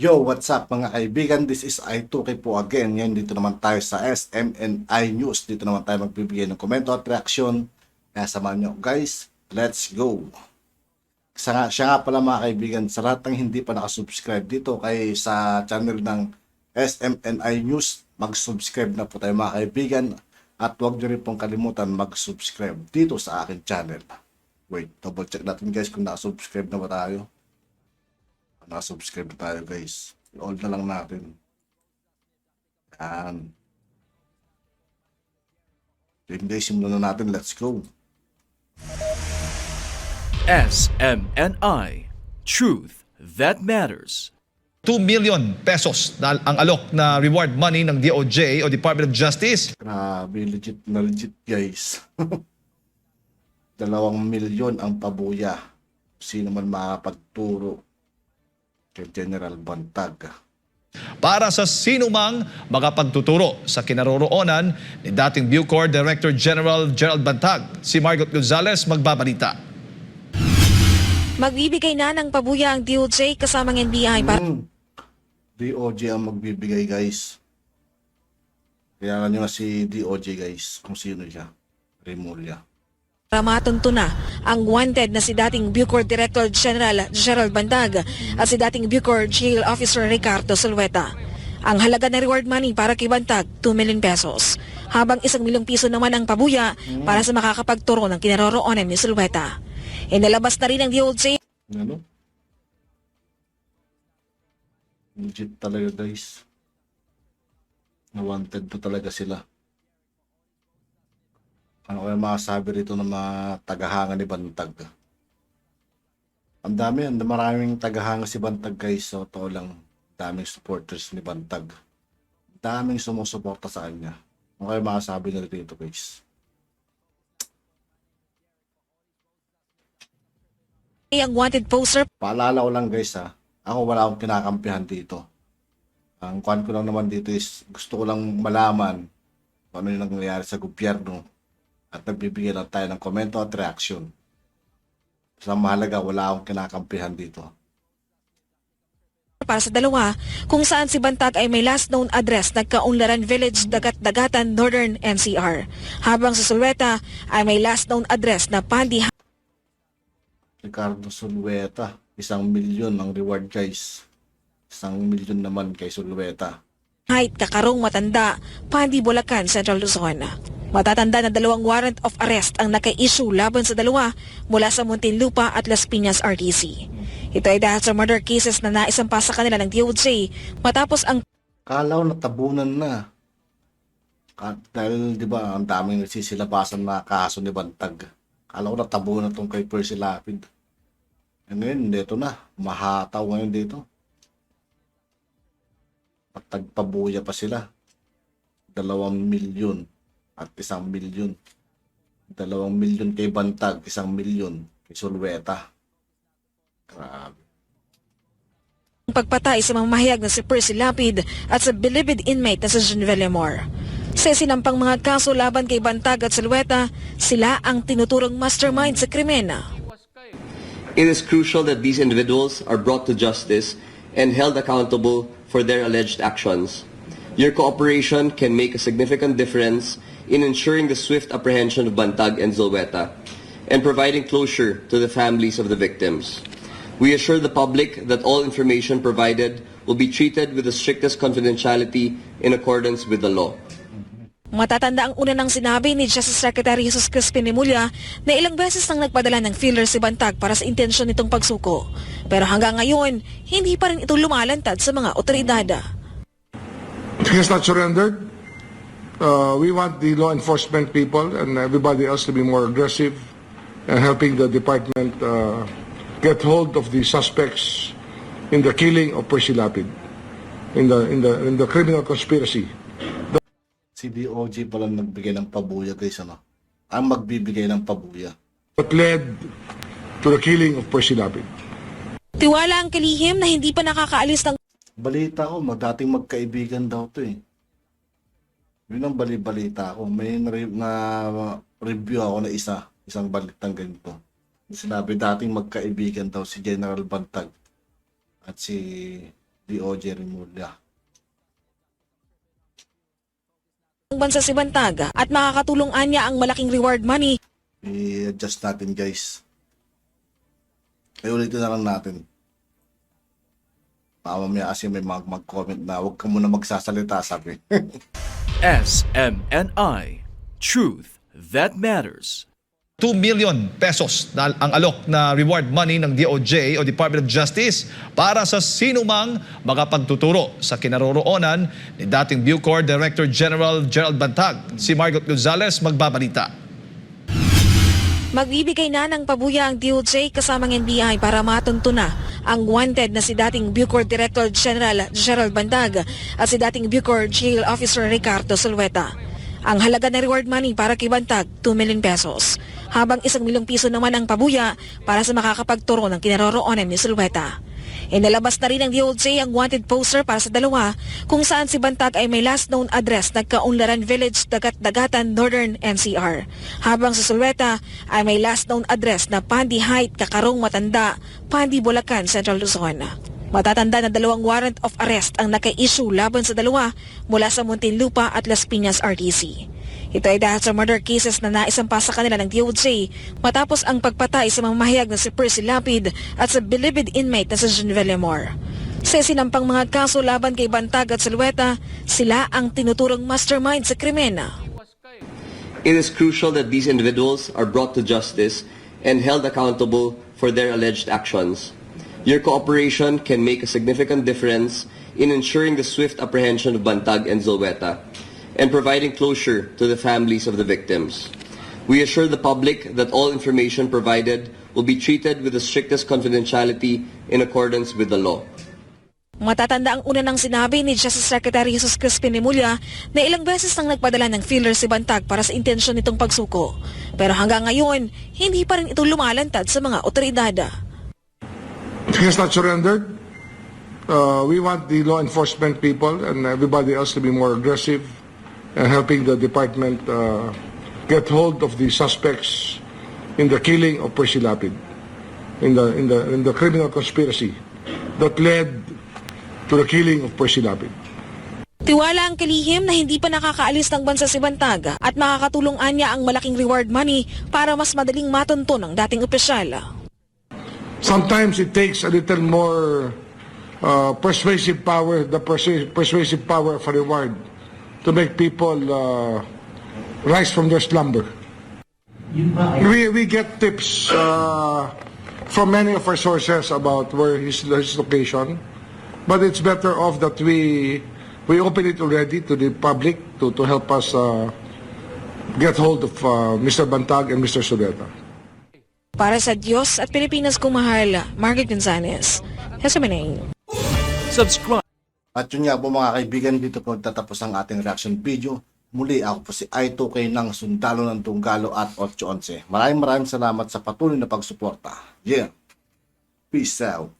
Yo, what's up mga kaibigan? This is I2K po again. Yan, dito naman tayo sa SMNI News. Dito naman tayo magbibigay ng komento at reaksyon. Kaya samahan nyo. Guys, let's go! Siya nga pala mga kaibigan, sa lahat ng hindi pa nakasubscribe dito sa channel ng SMNI News, mag-subscribe na po tayo mga kaibigan. At huwag nyo rin pong kalimutan mag-subscribe dito sa akin channel. Wait, double check natin guys kung nakasubscribe na ba tayo. Nakasubscribe na tayo guys. I-all na lang natin. Yan. Then guys, simulan na natin. Let's go. SMNI. Truth that matters. 2 million pesos na ang alok na reward money ng DOJ o Department of Justice. Grabe, legit na legit guys. 2 milyon ang pabuya. Sino man makapagturo kay General Bantag. Para sa sinumang makapagtuturo sa kinaroroonan ni dating Bucor Director General Gerald Bantag. Si Margot Gonzales magbabalita. Magbibigay na ng pabuya ang DOJ kasamang NBI para DOJ ang magbibigay guys. Kaya nyo na si DOJ guys kung sino siya. Remulla. matunto na ang wanted na si dating Bucor Director General Gerald Bantag at si dating Bucor Jail Officer Ricardo Solueta. Ang halaga ng reward money para kay Bantag, 2 million pesos. Habang 1 milyong piso naman ang pabuya para sa makakapagturo ng kinaroroonan ni Solueta. Inalabas na rin ng DOJ Ano? Legit talaga guys. Na-wanted to talaga sila. Ano kaya masasabi rito ng mga tagahanga ni Bantag? Ang dami, maraming tagahanga si Bantag guys. So, totoo lang, daming supporters ni Bantag. Daming sumusuporta sa kanya. Ano kaya masasabi nila dito guys? ang wanted poster Paalala ko lang guys ha, ako wala akong kinakampihan dito. Ang kwan ko lang naman dito is gusto ko lang malaman kung ano yung nangyayari sa gobyerno at nagbibigay lang tayo ng komento at reaksyon. Sa mahalaga, wala akong kinakampihan dito. para sa dalawa kung saan si Bantag ay may last known address Nagkaunlaran Village, Dagat-Dagatan, Northern NCR. Habang sa Solueta ay may last known address na Pandi Ricardo Solueta, 1 milyon ang reward guys. 1 milyon naman kay Solueta. Height, Kakarong, Matanda, Pandi, Bulacan, Central Luzon. Matatanda na 2 warrant of arrest ang naka-issue laban sa dalawa mula sa Muntinlupa at Las Piñas RTC. Ito ay dahil sa murder cases na naisampa sa kanila ng DOJ matapos ang Kala ko natabunan na. Dahil di ba ang daming nagsisilabasan na kaso ni Bantag. Kala ko natabunan tong kay Percy Lapid. E ngayon, dito na. Mahataw ngayon dito. At tagpabuya pa sila. 2 milyon at 1 milyon. 2 milyon kay Bantag, 1 milyon kay Solueta. Grabe. pagpatay sa mamahayag na si Percy Lapid at sa bilibid inmate na si Jean Villamor. Sa sinampang mga kaso laban kay Bantag at Solueta, sila ang tinuturong mastermind sa krimen. It is crucial that these individuals are brought to justice and held accountable for their alleged actions. Your cooperation can make a significant difference in ensuring the swift apprehension of Bantag and Solueta and providing closure to the families of the victims. We assure the public that all information provided will be treated with the strictest confidentiality in accordance with the law. Matatanda ang una ng sinabi ni Justice Secretary Jesus Crispin Remulla na ilang beses nang nagpadala ng filler si Bantag para sa intensyon nitong pagsuko. Pero hanggang ngayon, hindi pa rin ito lumalantad sa mga otoridad. He has not surrendered. We want the law enforcement people and everybody else to be more aggressive and helping the department get hold of the suspects in the killing of Percy Lapid, in the criminal conspiracy. Si DOJ pala nagbigay ng pabuya guys, ano? Ang magbibigay ng pabuya. That led to the killing of Percy Lapid. Tiwala ang kalihim na hindi pa nakakaalis ng Balita ko, dating magkaibigan daw to eh. Yun ang balita ko. May na-review ako na isang balitang ganito. Sinabi dating magkaibigan daw si General Bantag at si DOJ Rimulya. Ang bansa si Bantag at makakatulong anya ang malaking reward money I-adjust natin guys. Ulitin na lang natin. Mamaya kasi may mag-comment na huwag ka muna magsasalita, sabi. SMNI. Truth that matters. 2 million pesos na ang alok na reward money ng DOJ o Department of Justice para sa sinumang makapagtuturo sa kinaroroonan ni dating Bucor Director General Gerald Bantag. Si Margot Gonzales magbabalita. Magbibigay na ng pabuya ang DOJ kasamang NBI para matunto na ang wanted na si dating Bucor Director General Gerald Bantag at si dating Bucor Jail Officer Ricardo Solueta. Ang halaga ng reward money para kay Bantag, 2 million pesos, habang 1 milyong piso naman ang pabuya para sa makakapagturo ng kinaroroonan ni Solueta. Inalabas na rin ng DOJ ang wanted poster para sa dalawa kung saan si Bantag ay may last known address na Kaunlaran Village, Dagat-Dagatan, Northern NCR. Habang sa Solueta ay may last known address na Pandi Height, Kakarong Matanda, Pandi, Bulacan, Central Luzon. Matatanda na 2 warrant of arrest ang naka-issue laban sa dalawa mula sa Muntinlupa at Las Piñas RTC. Ito ay dahil sa murder cases na naisampa sa kanila ng DOJ matapos ang pagpatay sa mamahayag na si Percy Lapid at sa bilibid inmate na si John Villamor. Sa sinampang mga kaso laban kay Bantag at Solueta, sila ang tinuturong mastermind sa krimen. It is crucial that these individuals are brought to justice and held accountable for their alleged actions. Your cooperation can make a significant difference in ensuring the swift apprehension of Bantag and Zulueta and providing closure to the families of the victims. We assure the public that all information provided will be treated with the strictest confidentiality in accordance with the law. Matatanda ang una ng sinabi ni Justice Secretary Jesus Crispin Remulla na ilang beses nang nagpadala ng filler si Bantag para sa intensyon nitong pagsuko. Pero hanggang ngayon, hindi pa rin ito lumalantad sa mga otoridad. He has not surrendered. We want the law enforcement people and everybody else to be more aggressive and helping the department get hold of the suspects in the killing of Percy Lapid, in the criminal conspiracy that led to the killing of Percy Lapid. Tiwala ang kalihim na hindi pa nakakaalis ng bansa si Bantag at makakatulong anya ang malaking reward money para mas madaling matunto ng dating opisyal. Sometimes it takes a little more persuasive power, the persuasive power of a reward to make people rise from their slumber. We get tips from many of our sources about where his location, but it's better off that we open it already to the public to help us get hold of Mr. Bantag and Mr. Solueta. Para sa Diyos at Pilipinas kong mahal, Margaret Gonzalez, SMNA. Subscribe. At yun nga po mga kaibigan, dito po tatapos ang ating reaction video. Muli ako po si I2K ng Sundalo ng Tunggalo at 811. Maraming salamat sa patuloy na pagsuporta. Yeah. Peace out.